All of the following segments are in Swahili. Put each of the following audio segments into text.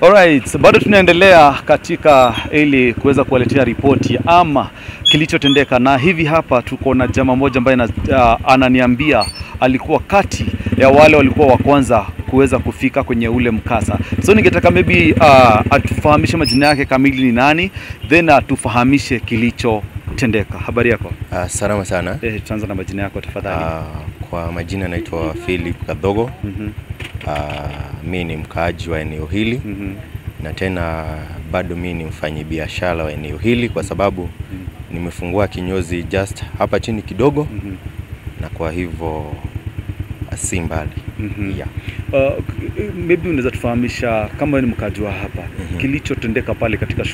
Alright, bado tunaendelea katika ili kuweza kuwaletea ripoti ama kilichotendeka, na hivi hapa tuko na jamaa mmoja ambaye ananiambia alikuwa kati ya wale walikuwa wa kwanza kuweza kufika kwenye ule mkasa. So ningetaka maybe atufahamishe majina yake kamili ni nani, then atufahamishe kilichotendeka. Habari yako? Salama sana. Tuanza na majina yako tafadhali. Kwa majina naitwa Philip Kadogo. Mimi ni mkaaji wa eneo hili. Na tena bado mimi ni mfanyabiashara wa eneo hili kwa sababu nimefungua kinyozi just hapa chini kidogo. Na kwa hivyo si mbali. Yeah. Maybe unaweza tufahamisha kama ni mkaaji wa hapa kilichotendeka pale katika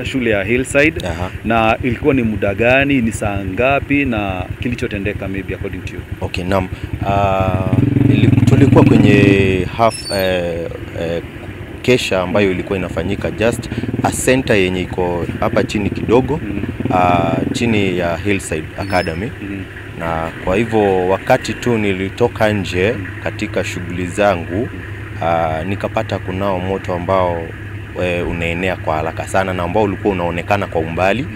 shule ya Hillside, na ilikuwa ni muda gani, ni saa ngapi, na kilichotendeka maybe according to you? Okay, naam. Tulikuwa kwenye kesha ambayo ilikuwa inafanyika just a center yenye iko hapa chini kidogo, chini ya Hillside Academy. Na kwa hivyo wakati tu nilitoka nje katika shughuli zangu, nikapata kunao moto ambao unaenea kwa haraka sana na ambao ulikuwa unaonekana kwa umbali.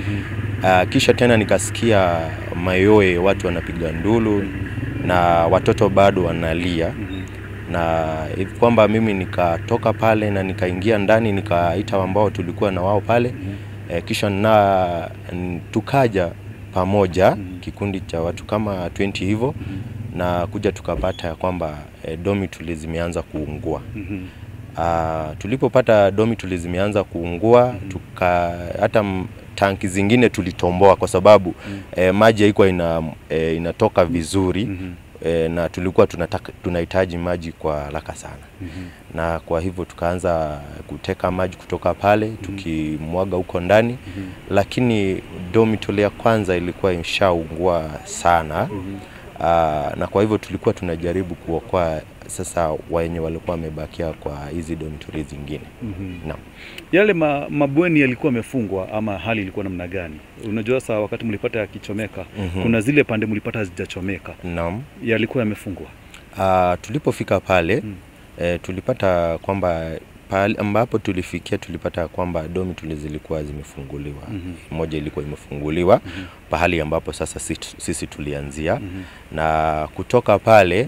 Kisha tena nikasikia mayoe, watu wanapiga ndulu na watoto bado wanalia. Na hivi kwamba mimi nikatoka pale na nikaingia ndani, nikaita ambao tulikuwa na wao pale. Kisha na tukaja pamoja, kikundi cha watu kama 20 hivyo, na kuja tukapata ya kwamba dormitory zimeanza kuungua. Tulipopata dormitory zimeanza kuungua, hata tanki zingine tulitomboa kwa sababu maji haikuwa inatoka vizuri. Na tulikuwa tunahitaji maji kwa haraka sana. Na kwa hivyo tukaanza kuteka maji kutoka pale, tukimwaga huko ndani. Lakini dormitory ya kwanza ilikuwa imeshaungua sana. Na kwa hivyo tulikuwa tunajaribu kuokoa sasa wenye walikuwa wamebakia kwa hizi dormitory zingine. Naam. Yale mabweni yalikuwa yamefungwa ama hali ilikuwa namna gani? Unajua sasa wakati mlipata yakichomeka, kuna zile pande mlipata hazijachomeka. Naam. Yalikuwa yamefungwa. Tulipofika pale, tulipata kwamba pale ambapo tulifikia tulipata kwamba dormitory zilikuwa zimefunguliwa. Moja ilikuwa imefunguliwa pahali ambapo sasa sisi tulianzia. Na kutoka pale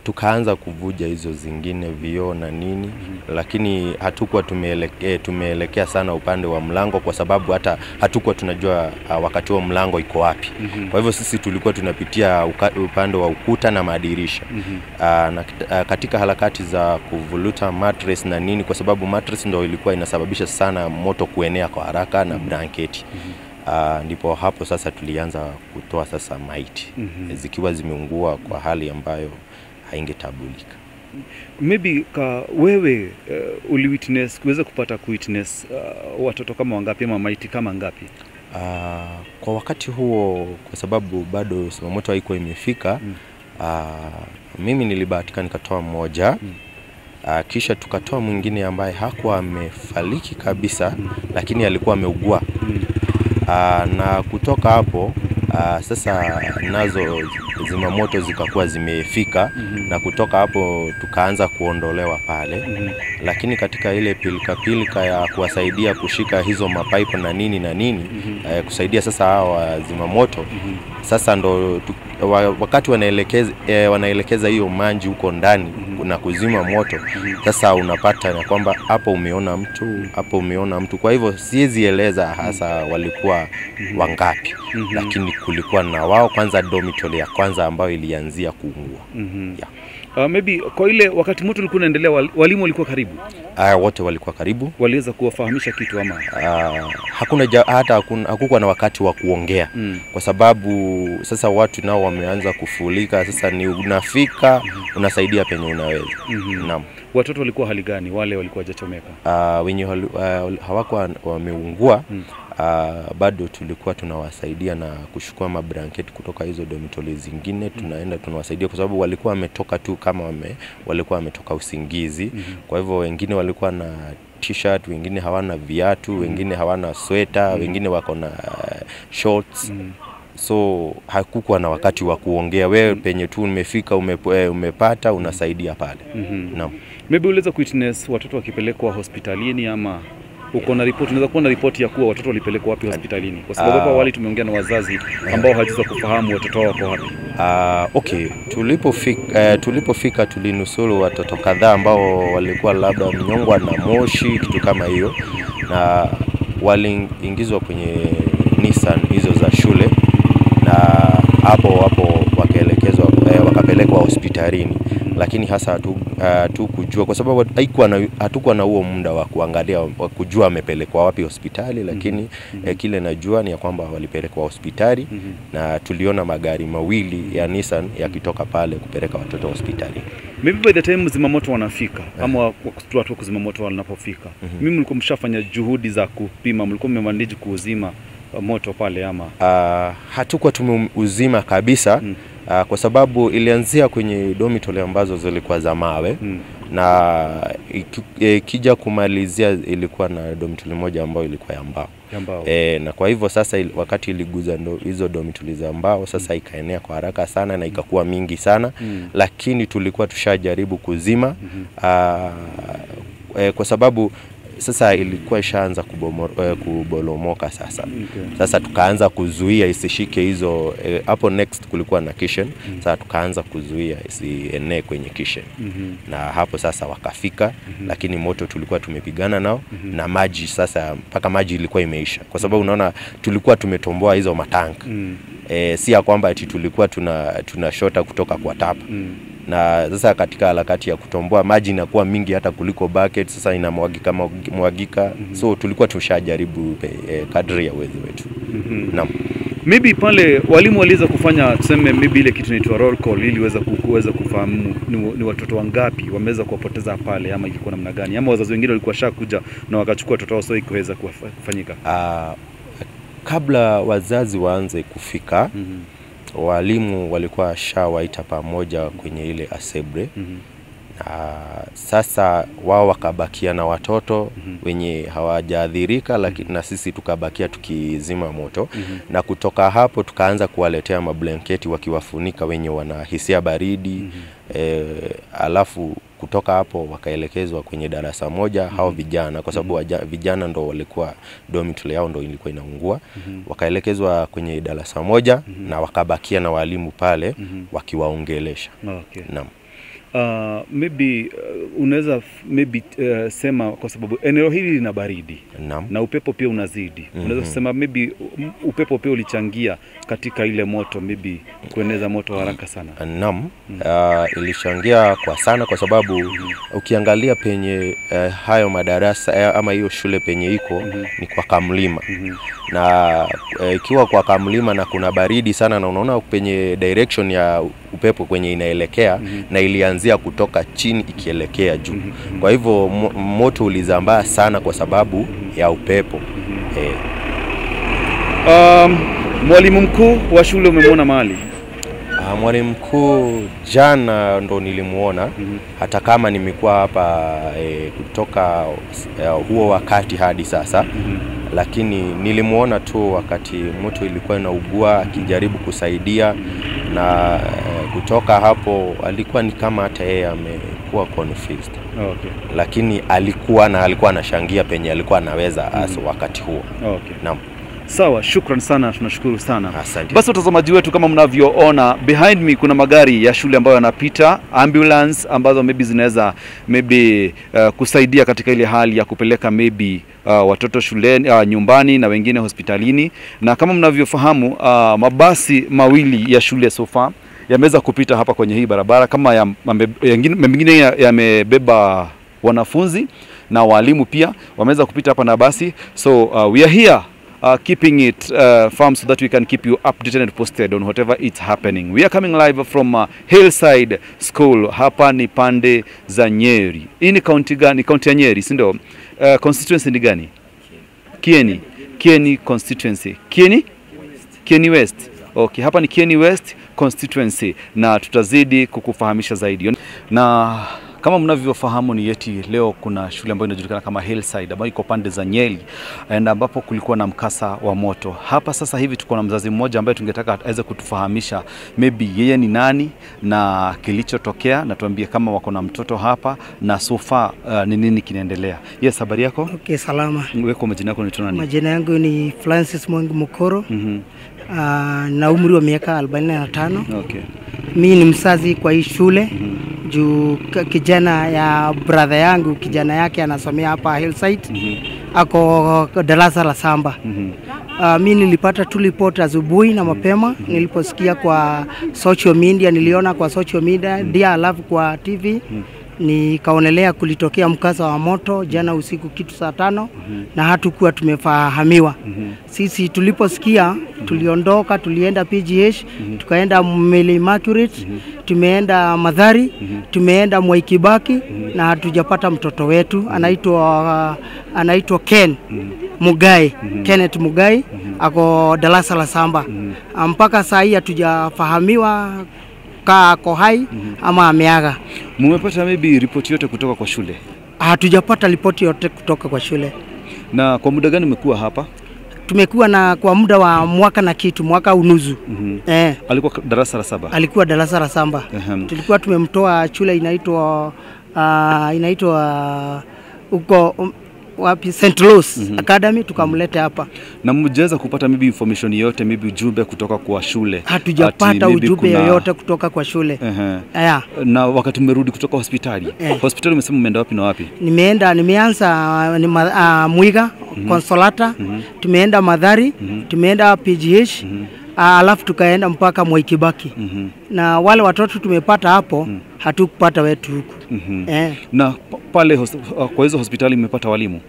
tukaanza kuvuja hizo zingine vioo na nini. Lakini hatukuwa tumeelekea sana upande wa mlango kwa sababu hata hatukuwa tunajua wakati wa mlango iko wapi. Kwa hivyo sisi tulikuwa tunapitia upande wa ukuta na madirisha. Na katika harakati za kuvuruta mattress na nini, kwa sababu mattress ndio ilikuwa inasababisha sana moto kuenea kwa haraka na blanketi. Ndipo hapo sasa tulianza kutoa sasa maiti zikiwa zimeungua kwa hali ambayo haingetabulika. Maybe wewe kuweza kupata kuwitness watoto kama wangapi ama maiti kama ngapi? Kwa wakati huo, kwa sababu bado moto haikuwa imefika, mimi nilibahatika nikatoa mmoja. Kisha tukatoa mwingine ambaye hakuwa amefariki kabisa, lakini alikuwa ameugua. Na kutoka hapo sasa nazo zimamoto zikakuwa zimefika. Na kutoka hapo tukaanza kuondolewa pale. Lakini katika ile pilika ya kuwasaidia kushika hizo mapipe na nini kusaidia sasa hawa zimamoto, sasa ndo wakati wanaelekeza hiyo maji huko ndani na kuzima moto, sasa unapata na kwamba hapo umeona mtu, Kwa hivyo siwezi eleza hasa walikuwa wangapi. Lakini kulikuwa na wao kwanza dormitory ya kwanza ambayo ilianzia kuungua. Maybe kwa ile wakati moto ulikuwa unaendelea, walimu walikuwa karibu? Wote walikuwa karibu. Waliweza kuwafahamisha kitu ama? Hakukuwa na wakati wa kuongea. Kwa sababu sasa watu nao wameanza kufulika. Sasa ni unafika, unasaidia penye unaweza. Naam. Watoto walikuwa hali gani, wale walikuwa hajachomeka? Wenye hawakuwa wameungua, bado tulikuwa tunawasaidia na kuchukua mablanketi kutoka hizo dormitory zingine. Tunaenda tunawasaidia kwa sababu walikuwa wametoka tu kama walikuwa wametoka usingizi. Kwa hivyo wengine walikuwa na t-shirt, wengine hawana viatu, wengine hawana sweta, wengine wako na shorts. So hakukuwa na wakati wa kuongea. Wewe penye tu umefika umepata unasaidia pale. Naam. Maybe uliweza kuwitness watoto wakipelekwa hospitalini ama uko na report, unaweza kuwa na report ya kuwa watoto walipelekwa wapi hospitalini? Kwa sababu hapa awali tumeongea na wazazi ambao hawajaweza kufahamu watoto wao wako wapi. Okay, tulipofika tulinusuru watoto kadhaa ambao walikuwa labda wamenyongwa na moshi, kitu kama hiyo, na waliingizwa kwenye Nissan hizo za shule, na hapo wakaelekezwa wakapelekwa hospitalini. Lakini hasa hatukujua kwa sababu hatukuwa na huo muda wa kuangalia wa kujua wamepelekwa wapi hospitali, lakini kile najua ni ya kwamba walipelekwa hospitali, na tuliona magari mawili ya Nissan yakitoka pale kupeleka watoto hospitali. Maybe by the time zimamoto wanafika ama watu wa kuzimamoto wanapofika, mimi mlikuwa mshafanya juhudi za kupima, mlikuwa mmemanage kuuzima moto pale ama? Hatukuwa tumeuzima kabisa. Kwa sababu ilianzia kwenye dormitory ambazo zilikuwa za mawe, na ikija kumalizia ilikuwa na dormitory moja ambayo ilikuwa ya mbao. Na kwa hivyo sasa wakati iliguza hizo dormitory za mbao, sasa ikaenea kwa haraka sana na ikakuwa mingi sana, lakini tulikuwa tushajaribu kuzima kwa sababu sasa ilikuwa ishaanza kubolomoka sasa. Sasa tukaanza kuzuia isishike hizo hapo. Next kulikuwa na kitchen, sasa tukaanza kuzuia isienee kwenye kitchen. Na hapo sasa wakafika, lakini moto tulikuwa tumepigana nao, na maji sasa mpaka maji ilikuwa imeisha, kwa sababu unaona tulikuwa tumetomboa hizo matank. Si ya kwamba ati tulikuwa tunashota kutoka kwa tap. Na sasa katika harakati ya kutomboa maji inakuwa mingi hata kuliko bucket, sasa inamwagika. So tulikuwa tushajaribu kadri ya uwezo wetu. Naam. Maybe pale walimu waliweza kufanya tuseme maybe ile kitu inaitwa roll call ili kuweza kufahamu ni watoto wangapi wameweza kuwapoteza pale, ama ilikuwa namna gani, ama wazazi wengine walikuwa shakuja na wakachukua watoto wao, so ikaweza kufanyika? Kabla wazazi waanze kufika, walimu walikuwa shawaita pamoja kwenye ile assembly. Sasa wao wakabakia na watoto wenye hawajaathirika, lakini na sisi tukabakia tukizima moto. Na kutoka hapo tukaanza kuwaletea mablanketi wakiwafunika wenye wanahisia baridi. Alafu kutoka hapo wakaelekezwa kwenye darasa moja hao vijana, kwa sababu vijana ndo walikuwa dormitory yao ndo ilikuwa inaungua. Wakaelekezwa kwenye darasa moja na wakabakia na walimu pale wakiwaongelesha. Naam. Maybe unaweza sema kwa sababu eneo hili lina baridi na upepo pia unazidi. Unaweza kusema maybe upepo pia ulichangia katika ile moto, maybe kueneza moto haraka sana? Naam. Ilichangia kwa sana, kwa sababu ukiangalia penye hayo madarasa ama hiyo shule penye iko ni kwa kamlima. Na ikiwa kwa kamlima na kuna baridi sana, na unaona penye direction ya upepo kwenye inaelekea, na ilianzia kutoka chini ikielekea juu. Kwa hivyo moto ulizambaa sana kwa sababu ya upepo. Mwalimu mkuu wa shule umemwona mahali? Mwalimu mkuu jana ndo nilimuona, hata kama nimekuwa hapa kutoka huo wakati hadi sasa. Lakini nilimuona tu wakati moto ilikuwa inaugua akijaribu kusaidia, na kutoka hapo alikuwa ni kama hata yeye amekuwa confused. Lakini alikuwa anashangia penye alikuwa anaweza wakati huo. Naam. Sawa, shukran sana, tunashukuru sana. Asante. Basi watazamaji wetu, kama mnavyoona behind me kuna magari ya shule ambayo yanapita, ambulance ambazo maybe zinaweza kusaidia katika ile hali ya kupeleka watoto shuleni, nyumbani, na wengine hospitalini. Na kama mnavyofahamu mabasi mawili ya shule sofa yameweza kupita hapa kwenye hii barabara, kama mengine yamebeba wanafunzi na walimu pia wameweza kupita hapa na basi. So we are here keeping it firm so that we can keep you updated and posted on whatever it's happening. We are coming live from Hillside School. Hapa ni pande za Nyeri. Hii ni county gani? County ya Nyeri, si ndio? Constituency ni gani? Kieni. Kieni constituency. Kieni West. Okay, hapa ni Kieni West constituency, na tutazidi kukufahamisha zaidi. Na Kama mnavyofahamu ni eti leo kuna shule ambayo inajulikana kama Hillside ambayo iko pande za Nyeri, na ambapo kulikuwa na mkasa wa moto. Hapa sasa hivi tuko na mzazi mmoja ambaye tungetaka aweze kutufahamisha maybe yeye ni nani na kilichotokea, na tuambie kama wako na mtoto hapa na so far ni nini kinaendelea. Yes, habari yako? Okay, salama. Wewe kwa majina yako unaitwa nani? Majina yangu ni Francis Mwangi Mukoro. Na umri wa miaka 45. Okay. Mimi ni mzazi kwa hii shule. Juu kijana ya brother yangu, kijana yake anasomea hapa Hillside. Ako darasa la 7. Mimi nilipata tu report asubuhi na mapema. Niliposikia kwa social media, niliona kwa social media, dia alafu kwa TV. Nikaonelea kulitokea mkasa wa moto jana usiku kitu saa 5 na hatukuwa tumefahamiwa. Sisi tuliposikia tuliondoka, tulienda PGH, tukaenda Meli Immaculate, tumeenda Madhari, tumeenda Mwai Kibaki na hatujapata mtoto wetu. Anaitwa Ken Mugai, Kenneth Mugai, ako darasa la 7. Mpaka saa hii hatujafahamiwa ako hai ama ameaga. Mmepata maybe ripoti yote kutoka kwa shule? Hatujapata ripoti yote kutoka kwa shule. Na kwa muda gani umekuwa hapa? Tumekuwa na kwa muda wa mwaka unusu. Alikuwa darasa la 7? Alikuwa darasa la 7. Tulikuwa tumemtoa shule inaitwa huko wapi, St. Louis Academy, tukamleta hapa. Na mmeweza kupata maybe information yote, maybe ujumbe kutoka kwa shule? Hatujapata ujumbe yoyote kutoka kwa shule. Na wakati mmerudi kutoka hospitali, hospitali umesema umeenda wapi na wapi? Nimeanza Mwiga Consolata, tumeenda Madhari, tumeenda PGH, alafu tukaenda mpaka Mwai Kibaki. Na wale watoto tumepata hapo, hatukupata wetu huku. Na pale kwa hizo hospitali mmepata walimu?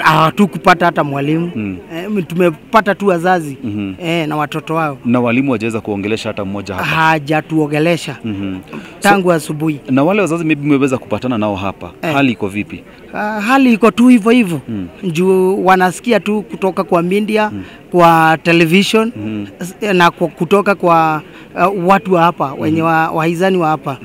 Hatukupata hata mwalimu. Tumepata tu wazazi na watoto wao. Na walimu hawajaweza kuongelesha hata mmoja hapa? Hajatuongelesha tangu asubuhi. Na wale wazazi maybe mmeweza kupatana nao hapa, hali iko vipi? Hali iko tu hivyo hivyo. Juu wanasikia tu kutoka kwa media, kwa television, na kutoka kwa watu wa hapa, wenye wahisani wa hapa.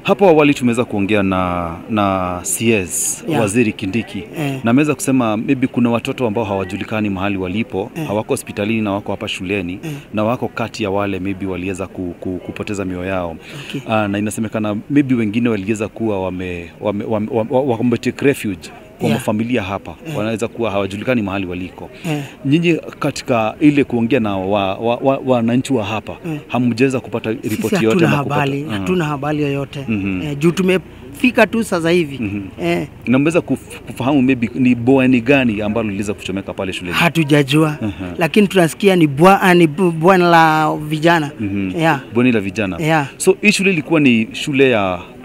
Hapo awali tumeweza kuongea na CS Waziri Kindiki, na ameweza kusema maybe kuna watoto ambao hawajulikani mahali walipo, hawako hospitalini na wako hapa shuleni, na wako kati ya wale maybe waliweza kupoteza mioyo yao. Na inasemekana maybe wengine waliweza kuwa wame take refuge kwa familia hapa, wanaweza kuwa hawajulikani mahali waliko. Nyinyi katika ile kuongea na wananchi wa hapa, hamjaweza kupata ripoti yote? Hatuna habari yoyote. Juu tumefika tu sasa hivi. Na mmeweza kufahamu maybe ni bweni gani ambalo liliweza kuchomeka pale shuleni? Hatujajua. Lakini tunasikia ni bweni la vijana. Bweni la vijana. So hii shule ilikuwa ni shule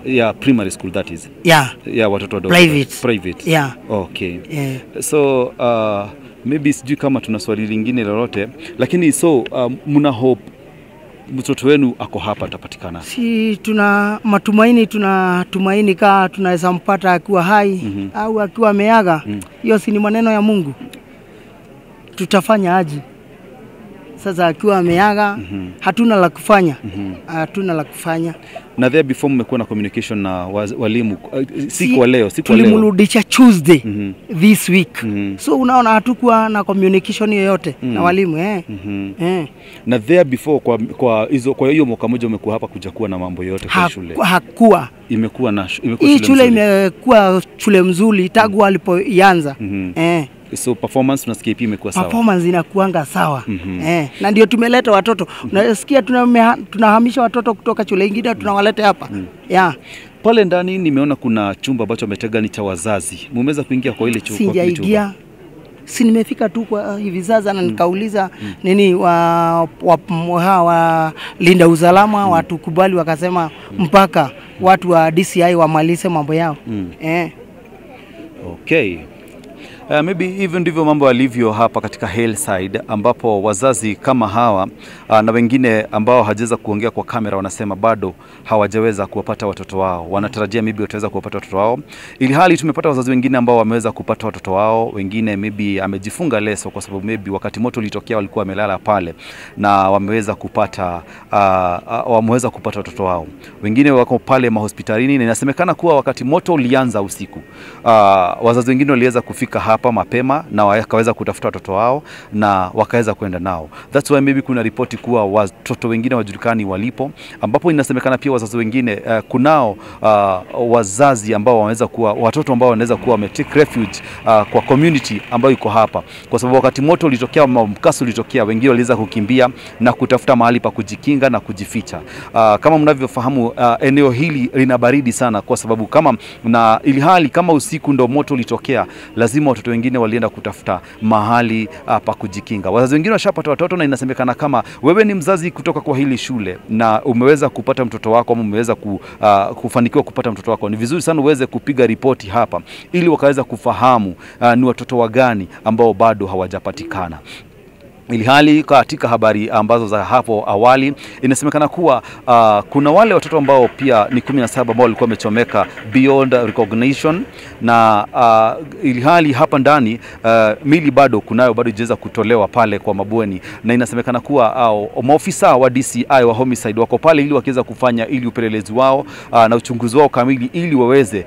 ya primary school, that is? Watoto wadogo. Private. Okay. So maybe sijui kama tuna swali lingine lolote, lakini so mna hope mtoto wenu ako hapa atapatikana? Si tuna matumaini, tunatumaini kama tunaweza mpata akiwa hai au akiwa ameaga. Hiyo si ni maneno ya Mungu. Tutafanya aje? Sasa akiwa ameaga, hatuna la kufanya. Hatuna la kufanya. Na there before mmekuwa na communication na walimu? Siku leo tulimrudisha Tuesday this week. So unaona hatukuwa na communication yoyote na walimu. Na there before kwa hiyo mwaka mmoja umekuwa hapa kuja kuwa na mambo yote kwa shule? Hakuwa. Imekuwa shule imekuwa shule mzuri tangu alipoanza. So performance tunasikia pia imekuwa sawa? Performance inakuanga sawa. Na ndio tumeleta watoto. Unasikia tunahamisha watoto kutoka shule nyingine tunawaleta hapa. Pale ndani nimeona kuna chumba ambacho wametega ni cha wazazi. Mmeweza kuingia kwa ile chumba? Sijaingia. Si nimefika tu kwa hivi sasa na nikauliza nini linda usalama, watu kubali, wakasema mpaka watu wa DCI wamalize mambo yao. Okay. Maybe hivyo ndivyo mambo yalivyo hapa katika Hillside, ambapo wazazi kama hawa na wengine ambao hawajaweza kuongea kwa kamera wanasema bado hawajaweza kuwapata watoto wao. Wanatarajia maybe wataweza kuwapata watoto wao. Ili hali tumepata wazazi wengine ambao wameweza kupata watoto wao, wengine maybe amejifunga leso kwa sababu maybe wakati moto ulitokea walikuwa wamelala pale na wameweza kupata watoto wao. Wengine wako pale mahospitalini na inasemekana kuwa wakati moto ulianza usiku, wazazi wengine waliweza kufika hapa mapema na wakaweza kutafuta watoto wao na wakaweza kwenda nao. That's why maybe kuna ripoti kuwa watoto wengine wajulikani walipo, ambapo inasemekana pia wazazi wengine kunao wazazi ambao wameweza kuwa watoto ambao wanaweza kuwa wametake refuge kwa community ambayo iko hapa, kwa sababu wakati moto ulitokea, mkasa ulitokea, wengine waliweza kukimbia na kutafuta mahali pa kujikinga na kujificha. Kama mnavyofahamu, eneo hili lina baridi sana, kwa sababu ili hali kama usiku ndo moto ulitokea, lazima watoto wengine walienda kutafuta mahali pa kujikinga. Wazazi wengine washapata watoto, na inasemekana kama wewe ni mzazi kutoka kwa hili shule na umeweza kupata mtoto wako ama umeweza kufanikiwa kupata mtoto wako, ni vizuri sana uweze kupiga ripoti hapa ili wakaweza kufahamu ni watoto wagani ambao bado hawajapatikana. Ili hali katika habari ambazo za hapo awali inasemekana kuwa kuna wale watoto ambao pia ni 17 ambao walikuwa wamechomeka beyond recognition, na ili hali hapa ndani mili bado ijaweza kutolewa pale kwa mabweni, na inasemekana kuwa maofisa wa DCI wa homicide wako pale ili wakiweza kufanya upelelezi wao na uchunguzi wao kamili ili waweze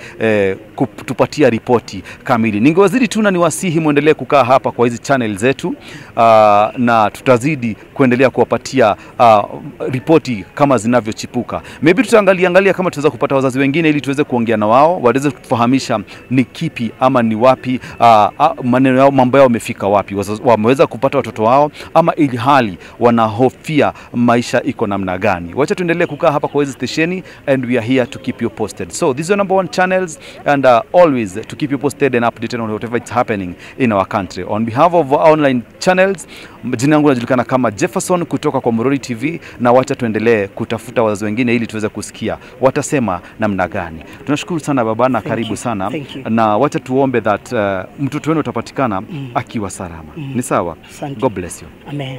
kutupatia ripoti kamili. Ningewazidi tu na niwasihi muendelee kukaa hapa kwa hizi channel zetu, na tutazidi kuendelea kuwapatia ripoti kama zinavyochipuka. Maybe tutaangalia kama tutaweza kupata wazazi wengine ili tuweze kuongea na wao, waweze kufahamisha ni kipi ama ni wapi maneno yao, mambo yao yamefika wapi, wameweza kupata watoto wao ama ili hali wanahofia maisha iko namna gani. Wacha tuendelee kukaa hapa kwa hizi stationi, and we are here to keep you posted. So these are number 1 channels, and always to keep you posted and updated on whatever is happening in our country. On behalf of our online channels, jina langu najulikana kama Jefferson kutoka kwa Murori TV, na wacha tuendelee kutafuta wazazi wengine ili tuweze kusikia watasema namna gani. Tunashukuru sana baba na karibu sana, na wacha tuombe that mtoto wenu utapatikana akiwa salama. Ni sawa? God bless you. Amen.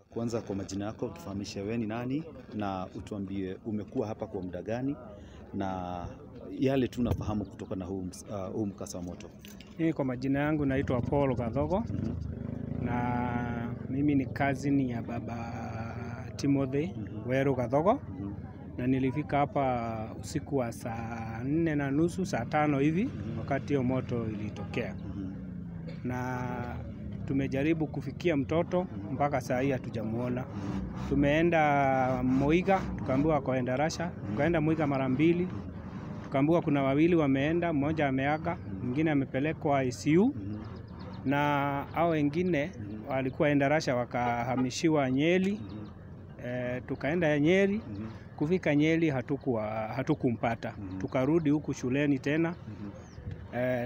Kwanza kwa majina yako tufahamishe wewe ni nani, na utuambie umekuwa hapa kwa muda gani, na yale tunafahamu kutoka na huu mkasa wa moto. Mimi kwa majina yangu naitwa Paul Gathogo, na mimi ni cousin ya baba Timothy Weru Gathogo, na nilifika hapa usiku wa saa 4:30 saa 5 hivi wakati hiyo moto ilitokea, na tumejaribu kufikia mtoto mpaka saa hii hatujamuona. Tumeenda Moiga tukaambiwa akaenda Rasha, tukaenda Moiga mara 2, tukaambiwa kuna wawili wameenda, mmoja ameaga, mwingine amepelekwa ICU, na hao wengine walikuwa enda Rasha wakahamishiwa Nyeri. Tukaenda Nyeri, kufika Nyeri hatukumpata. Tukarudi huku shuleni tena.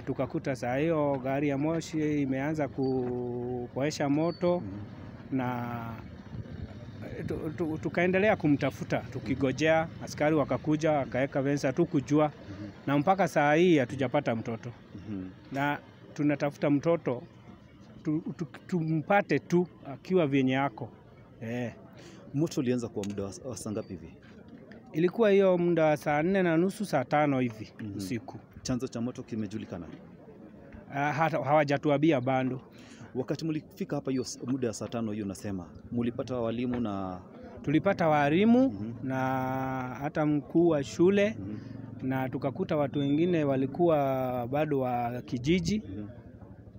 Tukakuta saa hiyo gari ya moshi imeanza kuwasha moto, na tukaendelea kumtafuta tukigojea. Askari wakakuja wakaweka venza, tukujua, na mpaka saa hii hatujapata mtoto. Na tunatafuta mtoto tumpate tu akiwa vyenye yako. Moto ulianza kwa muda wa saa ngapi hivi? Ilikuwa hiyo muda wa saa 4:30 saa 5 hivi usiku. Chanzo cha moto kimejulikana? Hawajatuambia bado. Wakati mlifika hapa hiyo muda wa saa 5 hiyo, nasema mulipata walimu? Na tulipata walimu na hata mkuu wa shule, na tukakuta watu wengine walikuwa bado wa kijiji.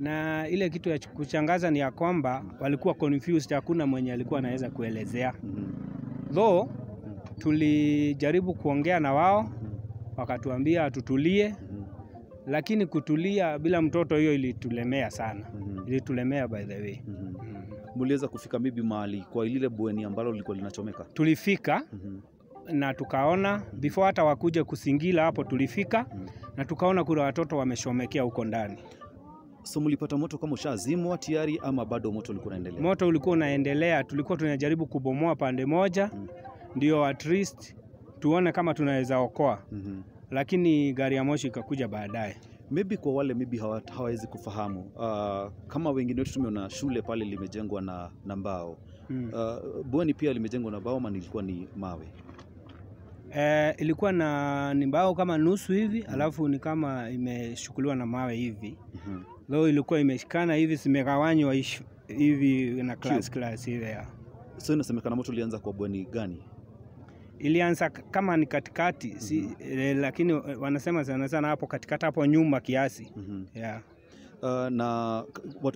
Na ile kitu ya kushangaza ni ya kwamba walikuwa confused, hakuna mwenye alikuwa anaweza kuelezea. Though tulijaribu kuongea na wao, wakatuambia tutulie, lakini kutulia bila mtoto hiyo ilitulemea sana. Ilitulemea by the way. Muliweza kufika maybe mahali kwa ile bweni ambalo lilikuwa linachomeka? Tulifika na tukaona before hata wakuje kusingila hapo, tulifika na tukaona kuna watoto wameshomekea huko ndani. So mulipata moto kama ushazimwa tayari ama bado moto ulikuwa unaendelea? Moto ulikuwa unaendelea, tulikuwa tunajaribu kubomoa pande moja ndio at least tuone kama tunaweza okoa. Lakini gari ya moshi ikakuja baadaye. Maybe kwa wale maybe hawawezi kufahamu, kama wengine wetu tumeona shule pale limejengwa na mbao. Bweni pia limejengwa na mbao ama ilikuwa ni mawe? Ilikuwa ni mbao kama nusu hivi, alafu ni kama imeshukuliwa na mawe hivi. Leo ilikuwa imeshikana hivi, zimegawanywa hivi na class hivi ya. So inasemekana moto ulianza kwa bweni gani? Ilianza kama ni katikati, lakini wanasema sana hapo katikati, hapo nyuma kiasi. Yeah. Na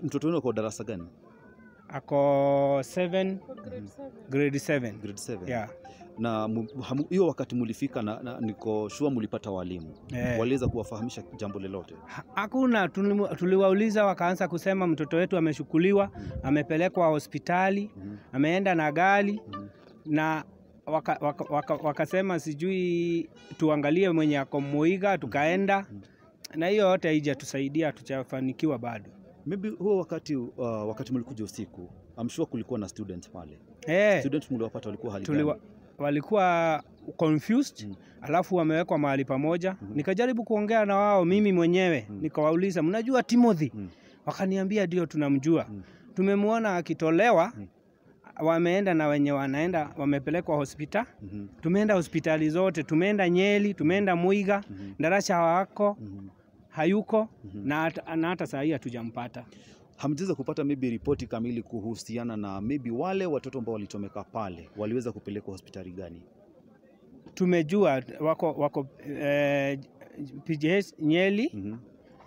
mtoto wenu kwa darasa gani? Ako 7, grade 7. Grade 7. Yeah. Na hiyo wakati mulifika na niko sure mulipata walimu. Waliweza kuwafahamisha jambo lolote? Hakuna, tuliwauliza wakaanza kusema mtoto wetu ameshukuliwa, amepelekwa hospitali, ameenda na gari, na wakasema sijui tuangalie mwenye ako Muiga, tukaenda, na hiyo yote haijatusaidia, hatujafanikiwa bado. Maybe huo wakati mlikuja usiku, I'm sure kulikuwa na students pale. Students mliwapata walikuwa hali gani? Walikuwa confused, alafu wamewekwa mahali pamoja. Nikajaribu kuongea na wao mimi mwenyewe, nikawauliza mnajua Timothy? Wakaniambia ndio tunamjua. Tumemwona akitolewa, wameenda na wenye wanaenda wamepelekwa hospitali. Tumeenda hospitali zote, tumeenda Nyeri, tumeenda Muiga, Ndarasha wako hayuko, na hata saa hii hatujampata. Hamjeza kupata maybe ripoti kamili kuhusiana na maybe wale watoto ambao walichomeka pale waliweza kupelekwa hospitali gani? Tumejua wako PGH Nyeri,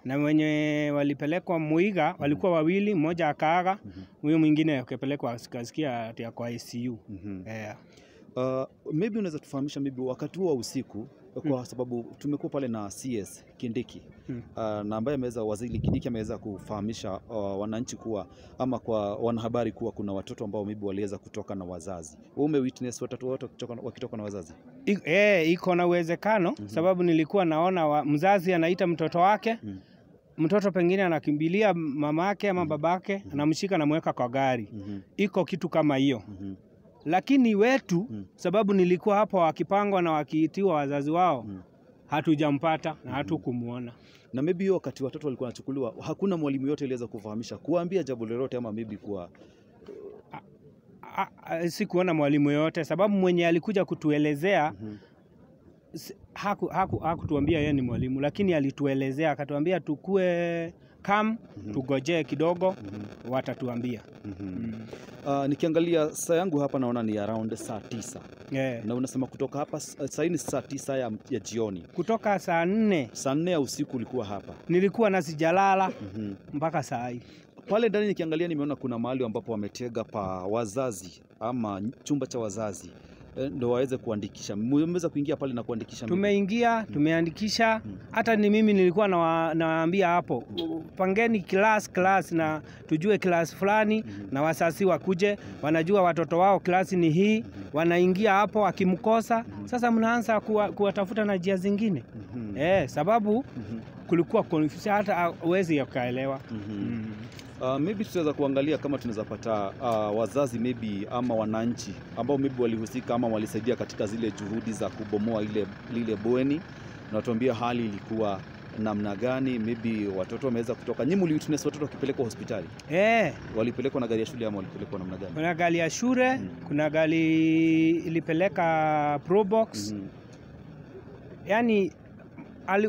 na wenye walipelekwa Muiga walikuwa wawili, mmoja akaaga, huyo mwingine akapelekwa akasikia ati kwa ICU. Maybe unaweza tufahamisha maybe wakati huo usiku, kwa sababu tumekuwa pale na CS Kindiki, na ambaye waziri Kindiki ameweza kufahamisha wananchi kuwa, ama kwa wanahabari kuwa kuna watoto ambao maybe waliweza kutoka na wazazi. Wewe umewitness watoto wote wakitoka na wazazi? Iko na uwezekano, sababu nilikuwa naona mzazi anaita mtoto wake, mtoto pengine anakimbilia mamake ama babake, anamshika na mweka kwa gari. Iko kitu kama hiyo. Lakini wetu, sababu nilikuwa hapo wakipangwa na wakiitiwa wazazi wao, hatujampata na hatukumuona. Na maybe hiyo wakati watoto walikuwa wanachukuliwa, hakuna mwalimu yote aliweza kufahamisha, kuambia jambo lolote, ama maybe kwa sikuona mwalimu yote, sababu mwenye alikuja kutuelezea hakutuambia yeye ni mwalimu, lakini alituelezea, akatuambia tukue tugojee kidogo, watatuambia. Nikiangalia saa yangu hapa naona ni around saa 9. Na unasema kutoka hapa saa hii ni saa 9 ya jioni. Kutoka saa 4. Saa 4 ya usiku ulikuwa hapa? Nilikuwa na sijalala mpaka saa hii. Pale ndani nikiangalia nimeona kuna mahali ambapo wametega pa wazazi, ama chumba cha wazazi, ndio waweze kuandikisha. Mmeweza kuingia pale na kuandikisha? Tumeingia, tumeandikisha. Hata ni mimi nilikuwa nawaambia hapo, pangeni class na tujue class fulani, na wasasi wakuje, wanajua watoto wao class ni hii, wanaingia hapo, akimkosa sasa mnaanza kuwatafuta na njia zingine. Sababu kulikuwa confuse, hata uwezi yakaelewa. Maybe tutaweza kuangalia kama tunaweza pata wazazi maybe ama wananchi ambao maybe walihusika ama walisaidia katika zile juhudi za kubomoa lile bweni, na watuambia hali ilikuwa namna gani. Maybe watoto wameweza kutoka. Nyinyi mliwitness watoto wakipelekwa hospitali? Walipelekwa na gari ya shule ama walipelekwa namna gani? Kuna gari ya shule, kuna gari ilipeleka Probox. Yani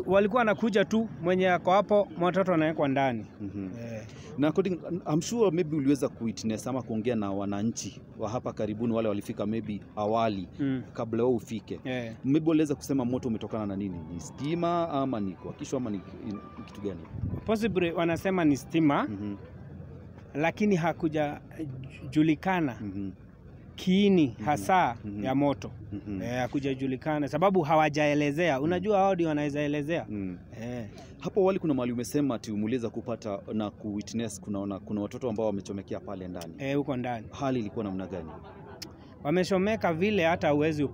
walikuwa wanakuja tu, mwenye ako hapo watoto wanawekwa ndani. Na I'm sure maybe uliweza kuwitness ama kuongea na wananchi wa hapa karibuni, wale walifika maybe awali kabla wewe ufike. Maybe waliweza kusema moto umetokana na nini? Ni stima ama ni kuwakishwa ama ni kitu gani? Possibly wanasema ni stima, lakini hakuja julikana kiini hasa ya moto. Hakujajulikana sababu hawajaelezea. Unajua hao ndio wanaweza elezea. Hapo awali kuna mahali umesema ati umeweza kupata na kuwitness kuna watoto ambao wamechomekea pale ndani. Huko ndani. Hali ilikuwa namna gani? Wameshomeka vile hata uwezi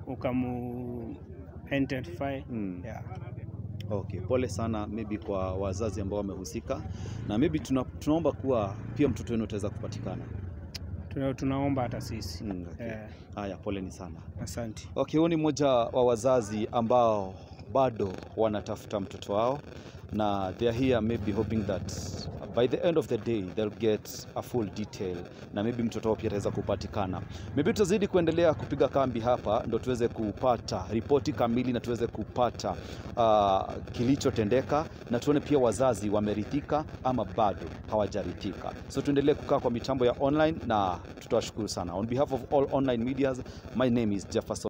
ukamu identify. Okay, pole sana maybe kwa wazazi ambao wamehusika, na maybe tunaomba kuwa pia mtoto wenu ataweza kupatikana. Tunaomba hata sisi. Haya, pole ni sana. Asante. Okay, huo ni mmoja wa wazazi ambao bado wanatafuta mtoto wao, na they are here maybe hoping that by the end of the day they'll get a full detail, na maybe mtoto wao pia ataweza kupatikana. Maybe tutazidi kuendelea kupiga kambi hapa ndo tuweze kupata ripoti kamili na tuweze kupata kilichotendeka, na tuone pia wazazi wameridhika ama bado hawajaridhika. So tuendelee kukaa kwa mitambo ya online na tutawashukuru sana. On behalf of all online medias, my name is Jefferson.